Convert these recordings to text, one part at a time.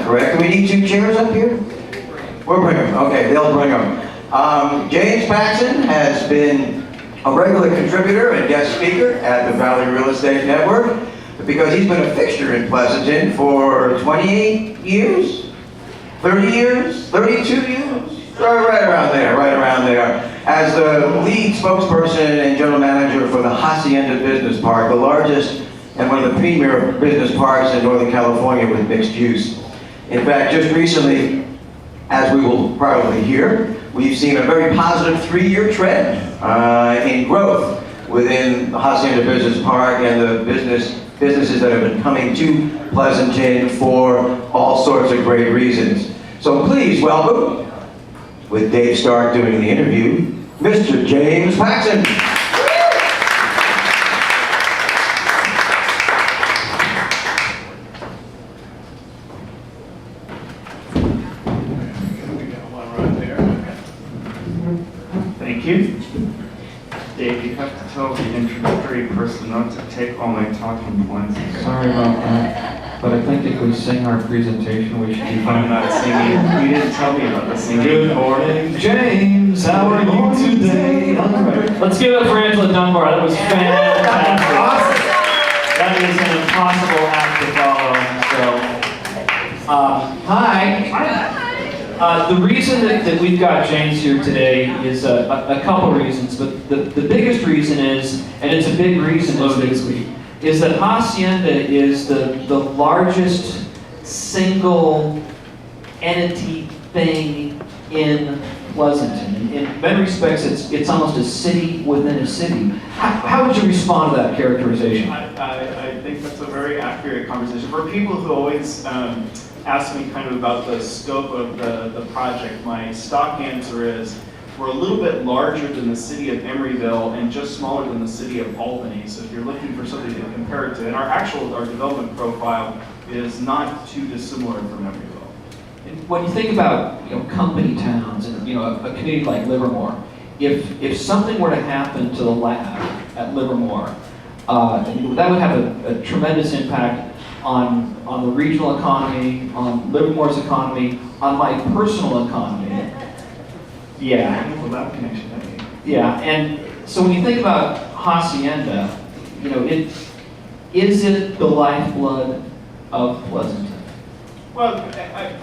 that correct? Do we need 2 chairs up here? We'll bring them. Okay, they'll bring them. James Paxson has been a regular contributor and guest speaker at the Valley Real Estate Network because he's been a fixture in Pleasanton for 28 years, 30 years, 32 years, right around there, as the lead spokesperson and general manager for the Hacienda Business Park, the largest and one of the premier business parks in Northern California with mixed use. In fact, just recently, as we will probably hear, we've seen a very positive 3-year trend in growth within the Hacienda Business Park and the businesses that have been coming to Pleasanton for all sorts of great reasons. So please welcome, with Dave Stark doing the interview, Mr. James Paxson. Thank you. Dave, you have to tell the introductory person not to take all my talking points. Sorry about that, but I think if we sing our presentation, we should be I'm fine. not singing. You didn't tell me about the singing. Good morning, James. How are you today? All right. Let's give it up for Angela Dunbar. That was fantastic. Awesome. That is an impossible act to follow. So, hi. The reason that we've got James here today is a couple reasons, but the biggest reason is, and it's a big reason, is that Hacienda is the largest single entity thing in Pleasanton. In many respects, it's almost a city within a city. How would you respond to that characterization? I think that's a very accurate conversation. For people who always ask me kind of about the scope of the project, my stock answer is we're a little bit larger than the city of Emeryville and just smaller than the city of Albany. So if you're looking for something to compare it to, and our development profile is not too dissimilar from Emeryville. And when you think about company towns and a community like Livermore, if something were to happen to the lab at Livermore, that would have a tremendous impact on the regional economy, on Livermore's economy, on my personal economy. Yeah. Lab connection. Yeah, and so when you think about Hacienda, is it the lifeblood of Pleasanton? Well,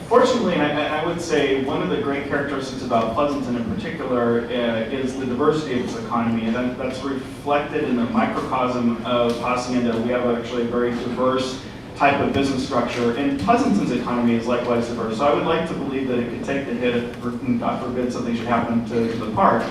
fortunately, I would say one of the great characteristics about Pleasanton in particular is the diversity of its economy, and that's reflected in the microcosm of Hacienda. We have actually a very diverse type of business structure, and Pleasanton's economy is likewise diverse. So I would like to believe that it could take the hit if, God forbid, something should happen to the park.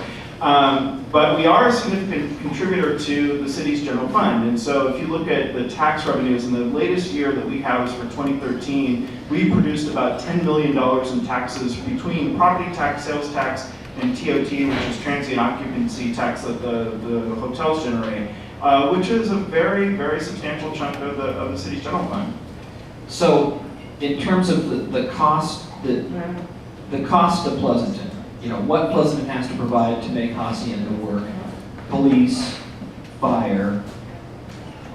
But we are a significant contributor to the city's general fund. And so if you look at the tax revenues, in the latest year that we have is for 2013, we produced about $10 million in taxes between property tax, sales tax, and TOT, which is transient occupancy tax that the hotels generate, which is a very, very substantial chunk of the city's general fund. So in terms of the cost, the cost of Pleasanton, what Pleasanton has to provide to make Hacienda work, police, fire,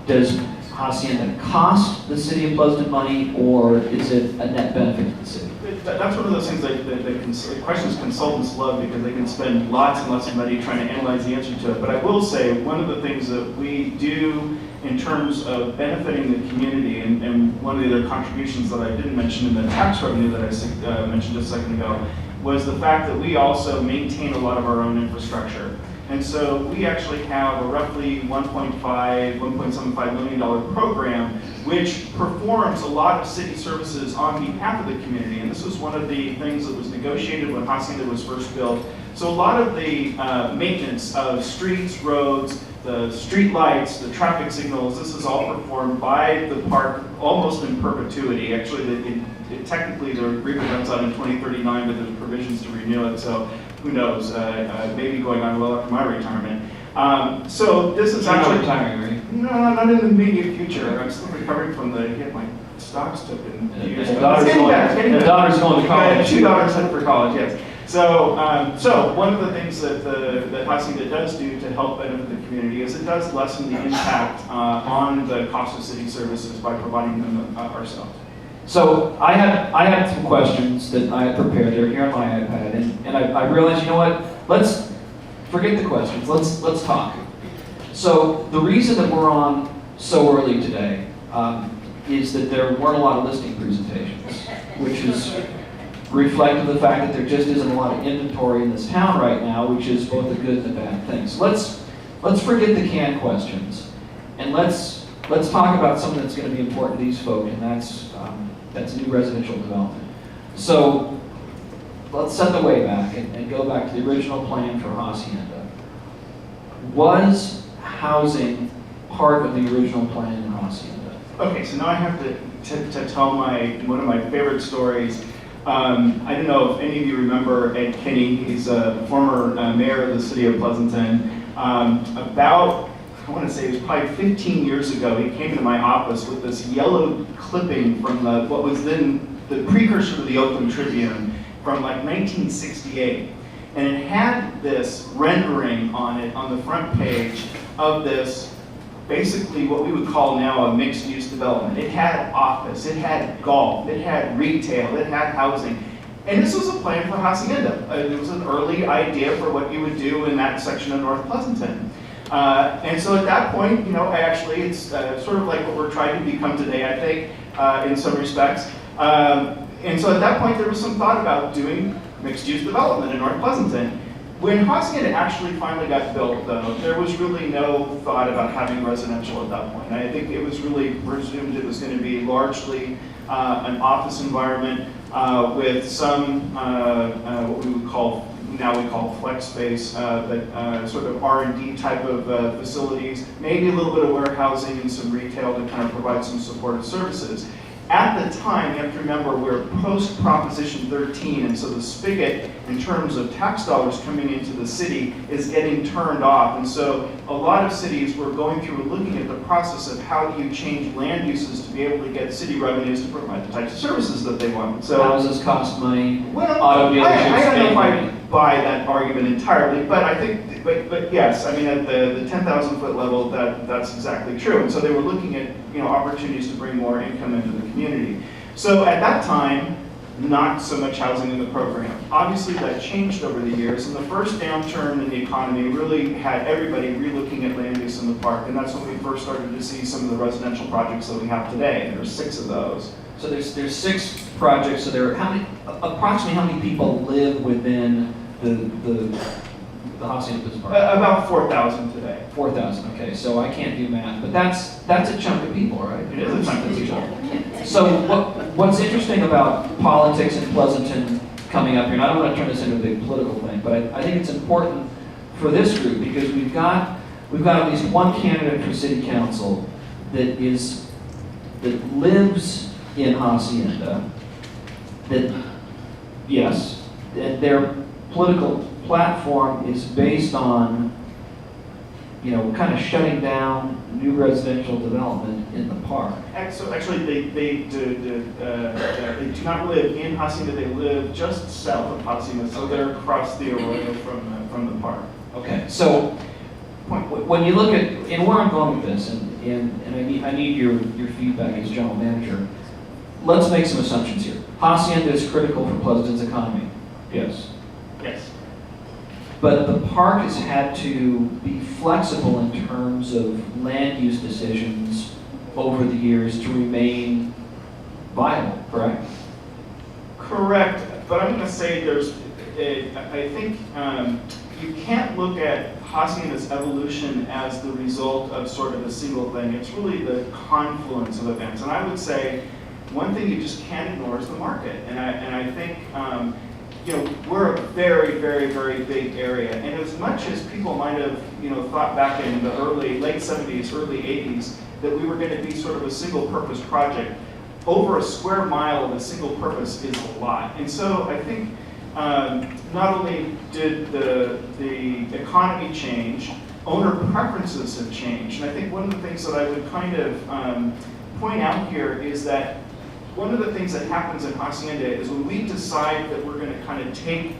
does Hacienda cost the city of Pleasanton money, or is it a net benefit to the city? That's one of those things that questions consultants love because they can spend lots and lots of money trying to analyze the answer to it. But I will say one of the things that we do in terms of benefiting the community, and one of the other contributions that I didn't mention in the tax revenue that I mentioned just a second ago, was the fact that we also maintain a lot of our own infrastructure. And so we actually have a roughly $1.75 million program which performs a lot of city services on behalf of the community. And this was one of the things that was negotiated when Hacienda was first built. So a lot of the maintenance of streets, roads, the street lights, the traffic signals, this is all performed by the park almost in perpetuity. Actually, technically the agreement runs out in 2039, but there's provisions to renew it. So who knows, maybe going on well after my retirement. So this is actually retiring, right? No, not in the immediate future. I'm still recovering from my stocks took in. His daughter's going to college. 2 daughters headed for college, yes. So one of the things that Hacienda does do to help benefit the community is it does lessen the impact on the cost of city services by providing them ourselves. So I had some questions that I had prepared. They're here on my iPad, and I realized, you know what? Let's forget the questions. Let's talk. So the reason that we're on so early today is that there weren't a lot of listing presentations, which is reflective of the fact that there just isn't a lot of inventory in this town right now, which is both a good and a bad thing. So let's forget the canned questions, and let's talk about something that's going to be important to these folk, and that's new residential development. So let's set the way back and go back to the original plan for Hacienda. Was housing part of the original plan in Hacienda? Okay, so now I have to tell one of my favorite stories. I don't know if any of you remember Ed Kinney. He's a former mayor of the city of Pleasanton. About, I want to say it was probably 15 years ago, he came into my office with this yellow clipping from what was then the precursor to the Oakland Tribune from like 1968. And it had this rendering on it on the front page of this, basically what we would call now a mixed-use development. It had office, it had golf, it had retail, it had housing. And this was a plan for Hacienda. It was an early idea for what you would do in that section of North Pleasanton. And so at that point, it's sort of like what we're trying to become today, I think, in some respects. And so at that point, there was some thought about doing mixed-use development in North Pleasanton. When Hacienda actually finally got built, though, there was really no thought about having residential at that point. I think it was really presumed it was going to be largely an office environment with some what we would call flex space, but sort of R&D type of facilities, maybe a little bit of warehousing and some retail to kind of provide some supportive services. At the time, you have to remember, we're post-Proposition 13, and so the spigot, in terms of tax dollars coming into the city, is getting turned off. And so a lot of cities were going through and looking at the process of how do you change land uses to be able to get city revenues to provide the types of services that they want. So houses cost money, well, auto dealerships I don't know if I money. buy that argument entirely, but I think, but yes, I mean, at the 10,000 foot level, that's exactly true. And so they were looking at, opportunities to bring more income into the community. So at that time, not so much housing in the program. Obviously that changed over the years, and the first downturn in the economy really had everybody relooking at land use in the park, and that's when we first started to see some of the residential projects that we have today. There are 6 of those. So there's 6 projects. So there are approximately how many people live within the Hacienda Business Park? About 4,000 today. 4,000. Okay, so I can't do math, but that's a chunk of people, right? It is a chunk of people. So what's interesting about politics in Pleasanton coming up here, and I don't want to turn this into a big political thing, but I think it's important for this group because we've got at least one candidate for city council that lives in Hacienda, that their political platform is based on, kind of shutting down new residential development in the park. So actually, they do not live in Hacienda. They live just south of Hacienda, so they're across the arroyo from the park. Okay, so when you look at, and where I'm going with this, and I need your feedback as general manager. Let's make some assumptions here. Hacienda is critical for Pleasanton's economy. Yes. Yes. But the park has had to be flexible in terms of land use decisions over the years to remain viable, correct? Correct, but I'm going to say I think you can't look at Hacienda's evolution as the result of sort of a single thing. It's really the confluence of events. And I would say one thing you just can't ignore is the market. And I think we're a very, very, very big area. And as much as people might have, thought back in the late 70s, early 80s, that we were going to be sort of a single purpose project, over a square mile of a single purpose is a lot. And so I think not only did the economy change, owner preferences have changed. And I think one of the things that I would kind of point out here is that one of the things that happens in Hacienda is when we decide that we're going to kind of take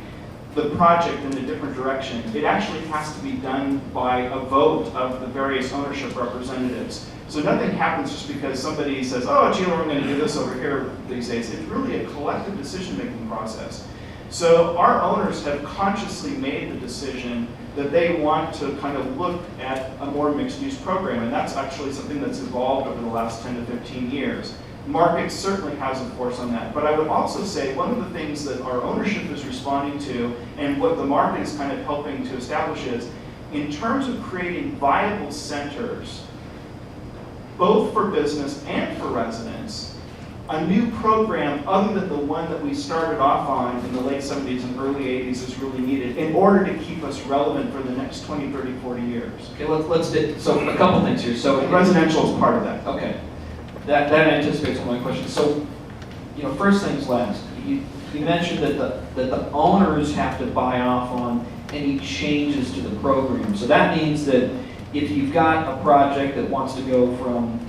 the project in a different direction, it actually has to be done by a vote of the various ownership representatives. So nothing happens just because somebody says, oh, gee, we're going to do this over here these days. It's really a collective decision-making process. So our owners have consciously made the decision that they want to kind of look at a more mixed-use program, and that's actually something that's evolved over the last 10 to 15 years. Market certainly has a force on that, but I would also say one of the things that our ownership is responding to, and what the market is kind of helping to establish is, in terms of creating viable centers, both for business and for residents, a new program other than the one that we started off on in the late 70s and early 80s is really needed in order to keep us relevant for the next 20, 30, 40 years. Okay, let's do, so a couple things here. So Residential is part of that. Okay, that anticipates one of my questions. So, first things last. You mentioned that the owners have to buy off on any changes to the program. So that means that if you've got a project that wants to go from,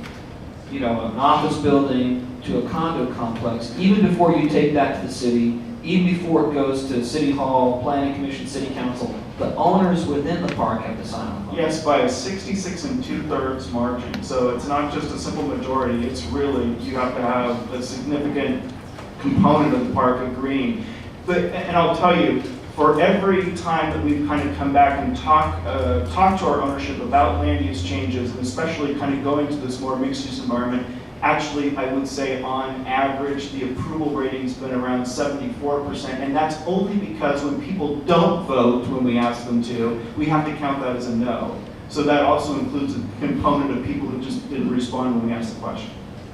an office building to a condo complex, even before you take that to the city, even before it goes to City Hall, Planning Commission, City Council, the owners within the park have to sign off on it. Yes, by a 66 2/3 margin. So it's not just a simple majority, it's really, you have to have a significant component of the park agreeing. And I'll tell you, for every time that we've kind of come back and talk to our ownership about land use changes, and especially kind of going to this more mixed use environment, actually, I would say on average, the approval rating's been around 74%, and that's only because when people don't vote when we ask them to, we have to count that as a no. So that also includes a component of people who just didn't respond when we asked the question.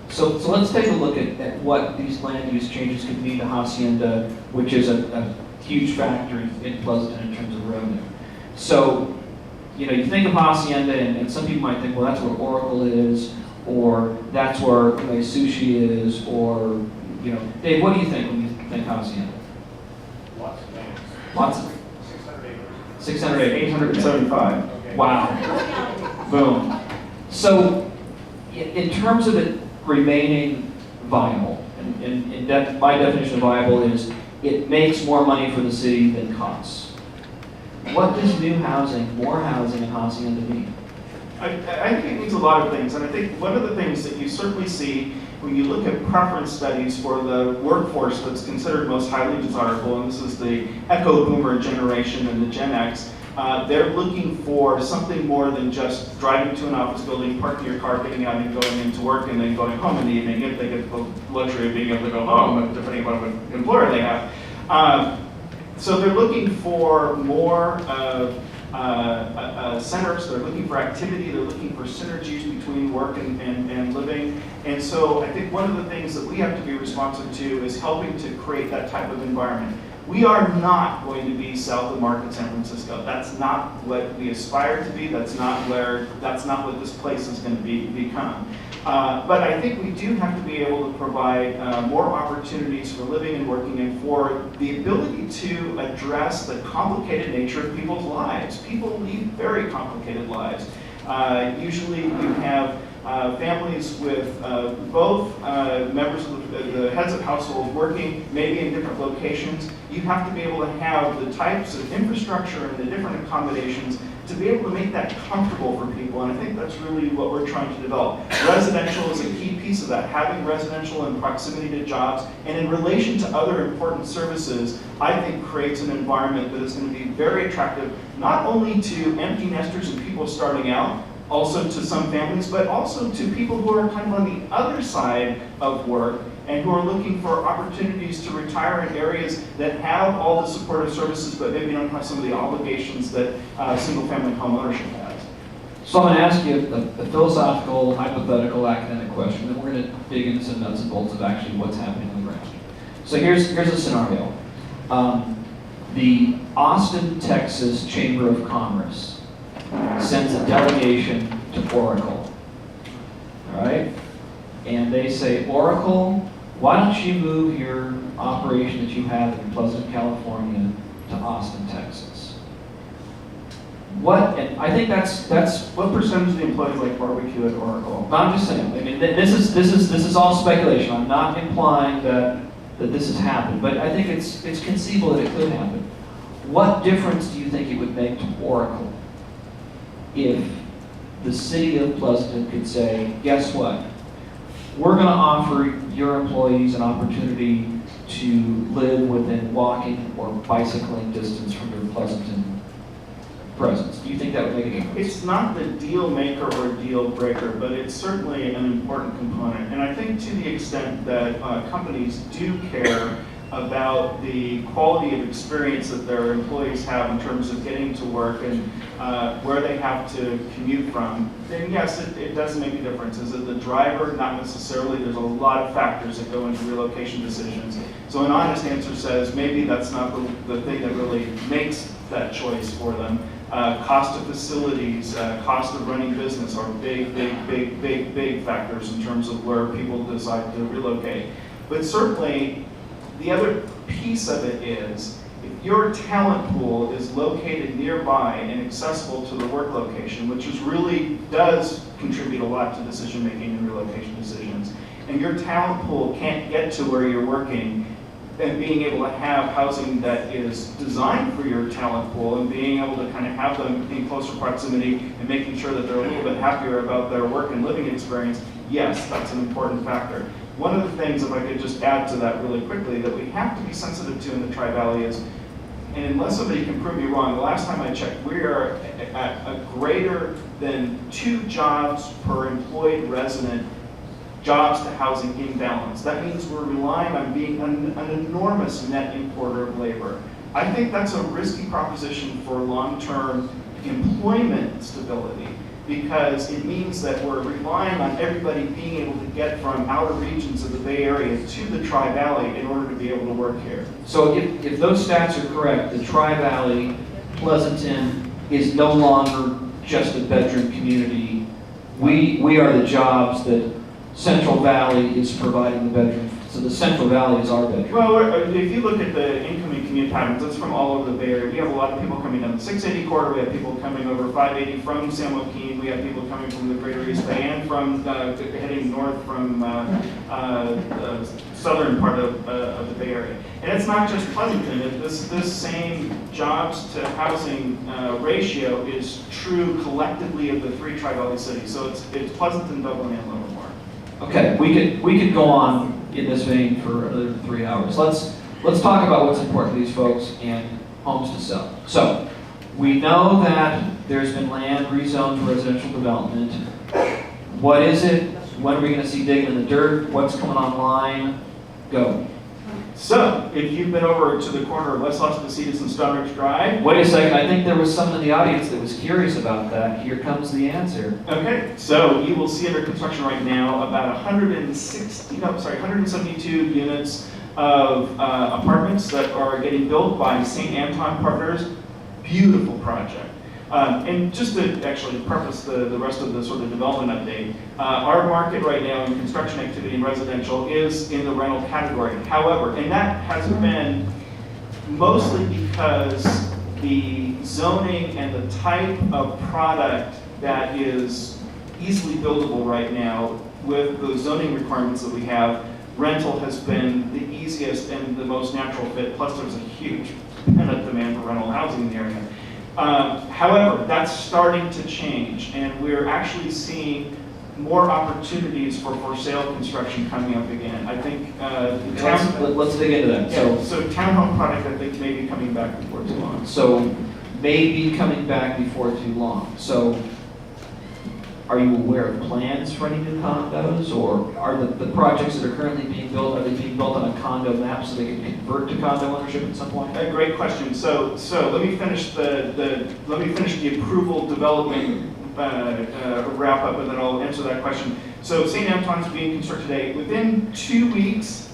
So let's take a look at what these land use changes could mean to Hacienda, which is a huge factor in Pleasanton in terms of revenue. So, you think of Hacienda, and some people might think, well, that's where Oracle is, or that's where Sushi is, or, Dave, what do you think when you think Hacienda? Lots of names. Lots of 600 acres. 600 acres. 875. Okay. Wow. Boom. So, in terms of it remaining viable, and my definition of viable is it makes more money for the city than costs. What does new housing, more housing in Hacienda mean? I think it means a lot of things, and I think one of the things that you certainly see when you look at preference studies for the workforce that's considered most highly desirable, and this is the Echo Boomer generation and the Gen X, they're looking for something more than just driving to an office building, parking your car, getting out and going into work, and then going home in the evening if they get the luxury of being able to go home, depending on what employer they have. So they're looking for more centers, they're looking for activity, they're looking for synergies between work and living. And so I think one of the things that we have to be responsive to is helping to create that type of environment. We are not going to be south of Market San Francisco. That's not what we aspire to be. That's not what this place is going to become. But I think we do have to be able to provide more opportunities for living and working, and for the ability to address the complicated nature of people's lives. People lead very complicated lives. Usually you have families with both members of the heads of households working maybe in different locations. You have to be able to have the types of infrastructure and the different accommodations to be able to make that comfortable for people, and I think that's really what we're trying to develop. Residential is a key piece of that, having residential in proximity to jobs, and in relation to other important services, I think creates an environment that is going to be very attractive, not only to empty nesters and people starting out, also to some families, but also to people who are kind of on the other side of work and who are looking for opportunities to retire in areas that have all the supportive services, but maybe don't have some of the obligations that single-family home ownership has. So I'm going to ask you a philosophical, hypothetical, academic question, then we're going to dig into some nuts and bolts of actually what's happening on the ground. So here's a scenario. The Austin, Texas Chamber of Commerce sends a delegation to Oracle, all right? And they say, Oracle, why don't you move your operation that you have in Pleasanton, California to Austin, Texas? And I think that's What percentage of the employees like barbecue at Oracle? I'm just saying. I mean, this is all speculation. I'm not implying that this has happened, but I think it's conceivable that it could happen. What difference do you think it would make to Oracle if the city of Pleasanton could say, guess what? We're going to offer your employees an opportunity to live within walking or bicycling distance from your Pleasanton presence. Do you think that would make a difference? It's not the deal maker or deal breaker, but it's certainly an important component. And I think to the extent that companies do care about the quality of experience that their employees have in terms of getting to work and where they have to commute from, then yes, it does make a difference. Is it the driver? Not necessarily. There's a lot of factors that go into relocation decisions. So an honest answer says maybe that's not the thing that really makes that choice for them. Cost of facilities, cost of running business are big factors in terms of where people decide to relocate. But certainly, the other piece of it is, if your talent pool is located nearby and accessible to the work location, which really does contribute a lot to decision making and relocation decisions, and your talent pool can't get to where you're working, and being able to have housing that is designed for your talent pool and being able to kind of have them in closer proximity and making sure that they're a little bit happier about their work and living experience, yes, that's an important factor. One of the things, if I could just add to that really quickly, that we have to be sensitive to in the Tri-Valley is, and unless somebody can prove me wrong, the last time I checked, we are at a greater than 2 jobs per employed resident jobs to housing imbalance. That means we're relying on being an enormous net importer of labor. I think that's a risky proposition for long-term employment stability, because it means that we're relying on everybody being able to get from outer regions of the Bay Area to the Tri-Valley in order to be able to work here. So if those stats are correct, the Tri-Valley, Pleasanton is no longer just a bedroom community. We are the jobs that Central Valley is providing the bedroom. So the Central Valley is our bedroom. Well, if you look at the incoming commute patterns, that's from all over the Bay Area. We have a lot of people coming down the 680 corridor. We have people coming over 580 from San Joaquin. We have people coming from the Greater East Bay and from heading north from the southern part of the Bay Area. And it's not just Pleasanton. This same jobs to housing ratio is true collectively of the 3 Tri-Valley cities. So it's Pleasanton, Dublin, and Livermore. Okay, we could go on in this vein for another 3 hours. Let's talk about what's important to these folks and homes to sell. So we know that there's been land rezoned to residential development. What is it? When are we going to see digging in the dirt? What's coming online? Go. So, if you've been over to the corner of West Los Positas and Stoneridge Drive. Wait a second, I think there was someone in the audience that was curious about that. Here comes the answer. Okay, so you will see under construction right now about 172 units of apartments that are getting built by St. Anton Partners. Beautiful project. And just to actually preface the rest of the sort of development update, our market right now in construction activity in residential is in the rental category. However, and that has been mostly because the zoning and the type of product that is easily buildable right now with the zoning requirements that we have, rental has been the easiest and the most natural fit, plus there's a huge pent-up demand for rental housing in the area. However, that's starting to change, and we're actually seeing more opportunities for sale construction coming up again. I think let's dig into that. Yeah, so townhome product, I think, may be coming back before too long. So maybe coming back before too long. So are you aware of plans for any new condos, or are the projects that are currently being built, are they being built on a condo map so they can convert to condo ownership at some point? A great question. So let me finish the approval development wrap up, and then I'll answer that question. So St. Anton's being constructed today. Within 2 weeks,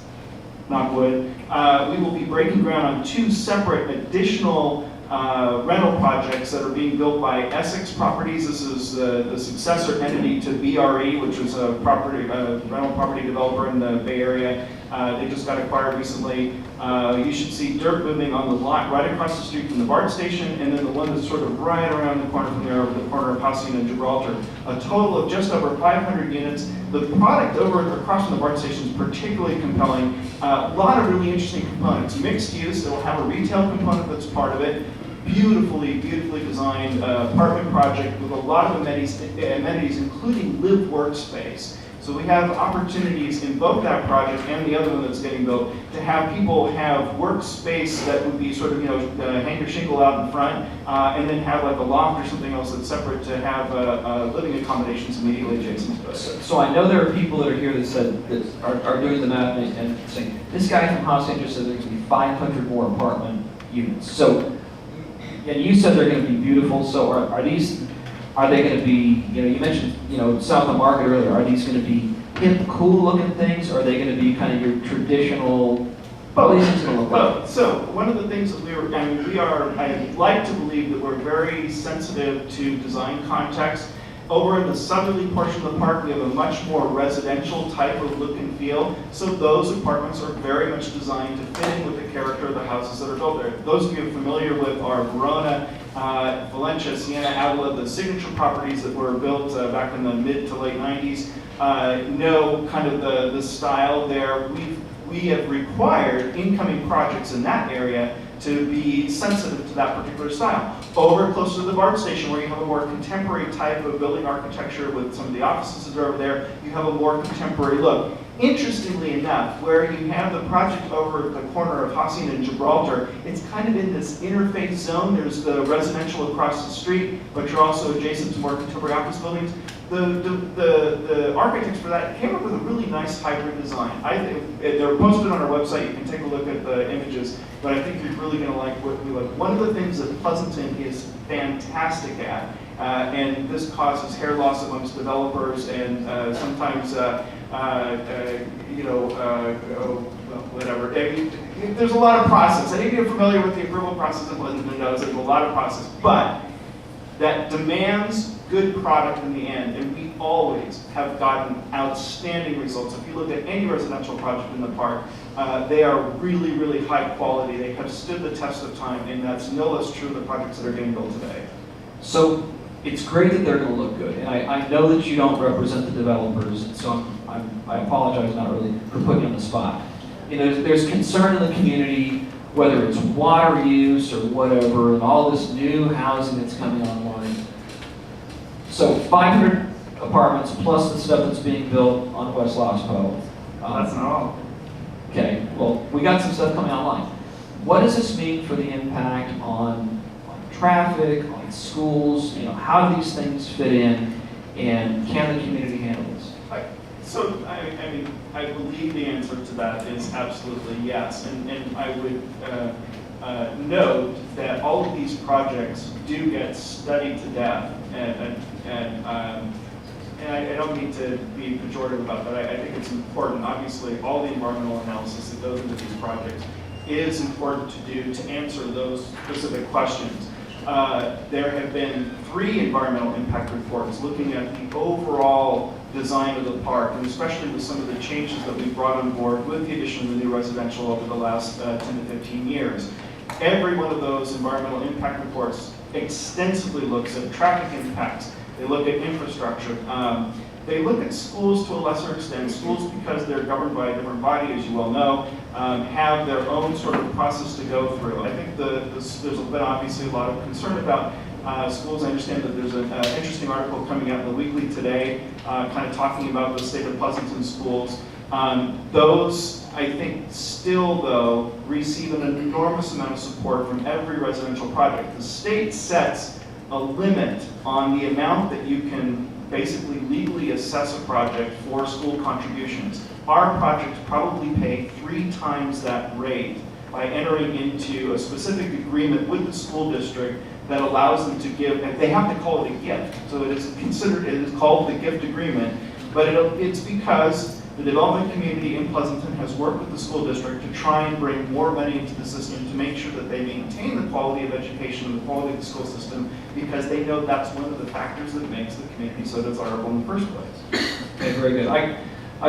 knock wood, we will be breaking ground on 2 separate additional rental projects that are being built by Essex Properties. This is the successor entity to VRE, which was a rental property developer in the Bay Area. They just got acquired recently. You should see dirt moving on the lot right across the street from the BART station, and then the one that's sort of right around the corner from there, over the corner of Hacienda and Gibraltar. A total of just over 500 units. The product over across from the BART station is particularly compelling. A lot of really interesting components. Mixed use, it will have a retail component that's part of it. beautifully designed apartment project with a lot of amenities, including live workspace. So we have opportunities in both that project and the other one that's getting built to have people have workspace that would be sort of, hang your shingle out in front, and then have like a loft or something else that's separate to have living accommodations immediately adjacent to it. So I know there are people that are here that are doing the math and saying, this guy from Hacienda just said there's going to be 500 more apartment units. So, and you said they're going to be beautiful, so are they going to be, you mentioned, South of Market earlier, are these going to be hip, cool looking things, or are they going to be kind of your traditional, Both. So one of the things that I like to believe that we're very sensitive to design context. Over in the southerly portion of the park, we have a much more residential type of look and feel. So those apartments are very much designed to fit in with the character of the houses that are built there. Those of you familiar with our Verona, Valencia, Siena, Avila, the signature properties that were built back in the mid to late 90s, know kind of the style there. We have required incoming projects in that area to be sensitive to that particular style. Over closer to the BART station, where you have a more contemporary type of building architecture with some of the offices that are over there, you have a more contemporary look. Interestingly enough, where you have the project over at the corner of Hacienda and Gibraltar, it's kind of in this interface zone. There's the residential across the street, but you're also adjacent to more contemporary office buildings. The architects for that came up with a really nice hybrid design. I think they're posted on our website. You can take a look at the images, but I think you're really going to like what we like. One of the things that Pleasanton is fantastic at, and this causes hair loss amongst developers, and sometimes whatever. There's a lot of process. I think you're familiar with the approval process in Pleasanton. Knows there's a lot of process, but that demands good product in the end, and we always have gotten outstanding results. If you look at any residential project in the park, they are really high quality. They have stood the test of time, and that's no less true of the projects that are getting built today. So it's great that they're going to look good, and I know that you don't represent the developers, and so I apologize not really for putting you on the spot. There's concern in the community, whether it's water use or whatever, and all this new housing that's coming online. So 500 apartments plus the stuff that's being built on West Lospo. That's not all. Okay, well, we got some stuff coming online. What does this mean for the impact on traffic, on schools? How do these things fit in, and can the community handle this? I believe the answer to that is absolutely yes. And I would note that all of these projects do get studied to death. And I don't mean to be pejorative about that. I think it's important. Obviously, all the environmental analysis that goes into these projects is important to do to answer those specific questions. There have been 3 environmental impact reports looking at the overall design of the park, and especially with some of the changes that we've brought on board with the addition of the new residential over the last 10 to 15 years. Every one of those environmental impact reports extensively looks at traffic impacts. They look at infrastructure. They look at schools to a lesser extent. Schools, because they're governed by a different body, as you well know, have their own sort of process to go through. I think there's been obviously a lot of concern about schools. I understand that there's an interesting article coming out in the Weekly today, kind of talking about the state of Pleasanton schools. Those, I think, still, though, receive an enormous amount of support from every residential project. The state sets a limit on the amount that you can basically legally assess a project for school contributions. Our projects probably pay 3 times that rate by entering into a specific agreement with the school district that allows them to give, and they have to call it a gift. So it is called the gift agreement, but it's because the development community in Pleasanton has worked with the school district to try and bring more money into the system to make sure that they maintain the quality of education and the quality of the school system, because they know that's one of the factors that makes the community so desirable in the first place. Okay, very good. I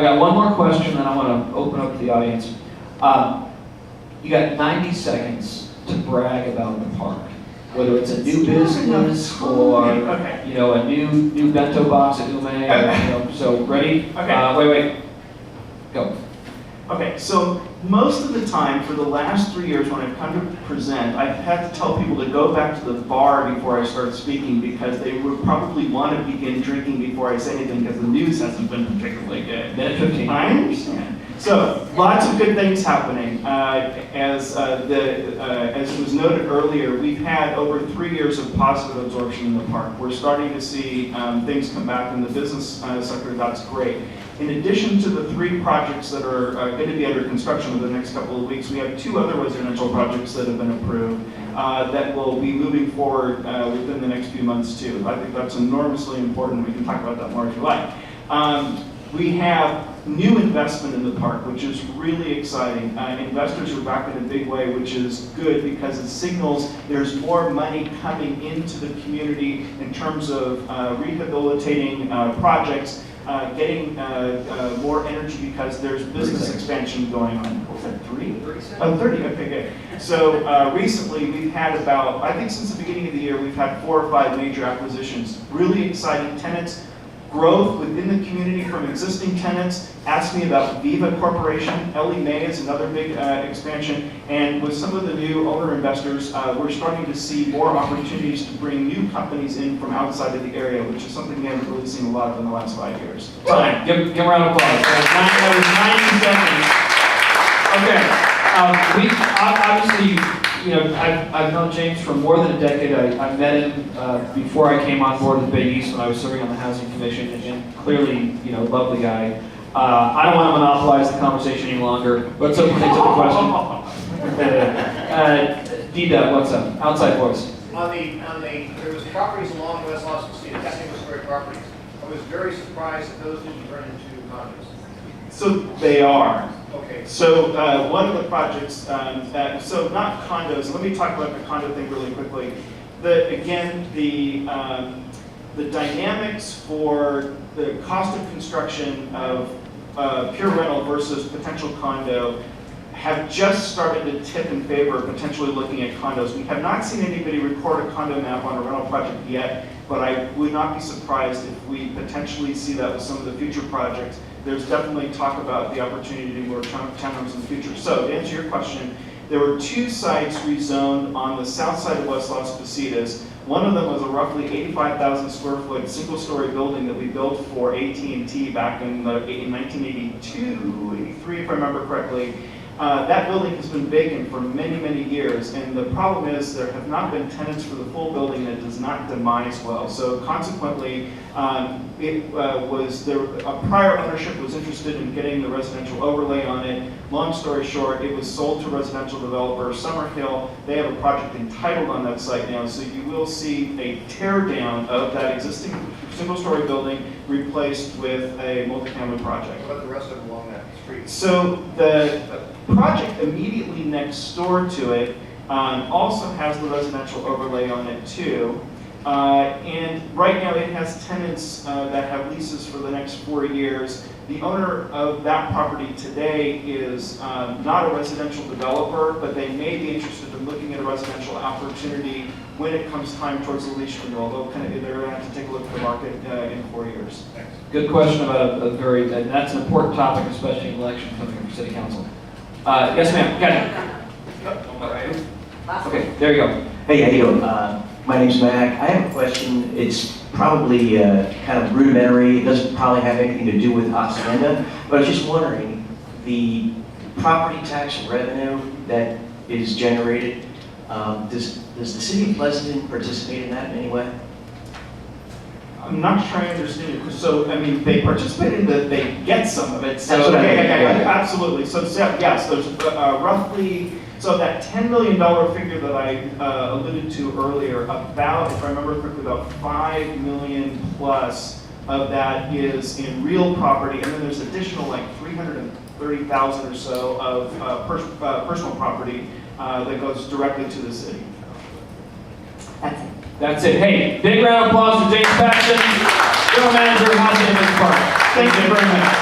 got one more question, and I want to open up to the audience. You got 90 seconds to brag about the park, whether it's a new business or a new bento box at Ume. So ready? Okay. Wait. Go. Okay, so most of the time, for the last 3 years when I've come to present, I've had to tell people to go back to the bar before I start speaking because they would probably want to begin drinking before I say anything because the news hasn't been particularly good. Minute 15. I understand. So, lots of good things happening. As it was noted earlier, we've had over 3 years of positive absorption in the park. We're starting to see things come back in the business sector. That's great. In addition to the 3 projects that are going to be under construction over the next couple of weeks, we have 2 other residential projects that have been approved that will be moving forward within the next few months too. I think that's enormously important. We can talk about that more if you like. We have new investment in the park, which is really exciting. Investors are back in a big way, which is good because it signals there's more money coming into the community in terms of rehabilitating projects, getting more energy because there's business expansion going on. What was that, 3? Oh, 30, okay, good. So recently we've had about, I think since the beginning of the year, we've had 4 or 5 major acquisitions. Really exciting tenants. Growth within the community from existing tenants. Ask me about Viva Corporation. Ellie Mae is another big expansion. And with some of the new owner investors, we're starting to see more opportunities to bring new companies in from outside of the area, which is something we haven't really seen a lot of in the last 5 years. Well, give a round of applause. That was 90 seconds. Okay. We obviously, you know, I've known James for more than a decade. I met him before I came on board with Bay East when I was serving on the Housing Commission, and clearly, you know, lovely guy. I don't want to monopolize the conversation any longer. Let's open things up to question. D-Dub, what's up? Outside voice. There was properties along West Los Casitas, single-story properties. I was very surprised that those didn't turn into condos. So they are. Okay. So one of the projects, so not condos, let me talk about the condo thing really quickly. The dynamics for the cost of construction of pure rental versus potential condo have just started to tip in favor of potentially looking at condos. We have not seen anybody record a condo map on a rental project yet, but I would not be surprised if we potentially see that with some of the future projects. There's definitely talk about the opportunity to do more townhomes in the future. So to answer your question, there were 2 sites rezoned on the south side of West Los Casitas. One of them was a roughly 85,000 square foot single-story building that we built for AT&T back in 1982, 83, if I remember correctly. That building has been vacant for many, many years, and the problem is there have not been tenants for the full building that does not demise well. So consequently, a prior ownership was interested in getting the residential overlay on it. Long story short, it was sold to residential developer Summerhill. They have a project entitled on that site now, so you will see a tear down of that existing single-story building replaced with a multifamily project. What about the rest of them along that street? So the project immediately next door to it also has the residential overlay on it too. And right now it has tenants that have leases for the next 4 years. The owner of that property today is not a residential developer, but they may be interested in looking at a residential opportunity when it comes time towards the lease renewal. They're going to have to take a look at the market in 4 years. Thanks. Good question about and that's an important topic, especially in election coming up for city council. Yes, ma'am. Got it. Okay, there you go. Hey, how you doing? My name's Mac. I have a question. It's probably kind of rudimentary. It doesn't probably have anything to do with Hacienda, but I was just wondering, the property tax revenue that is generated, does the city of Pleasanton participate in that in any way? I'm not sure I understand it. So, I mean, they participate in that they get some of it. So, That's what I mean. yeah, absolutely. So, yes, there's roughly, so that $10 million figure that I alluded to earlier, about, if I remember correctly, about 5 million plus of that is in real property, and then there's additional like 330,000 or so of personal property that goes directly to the city. That's it. That's it. Hey, big round of applause for James Paxson, General Manager of Hacienda Business Park. Thank you very much.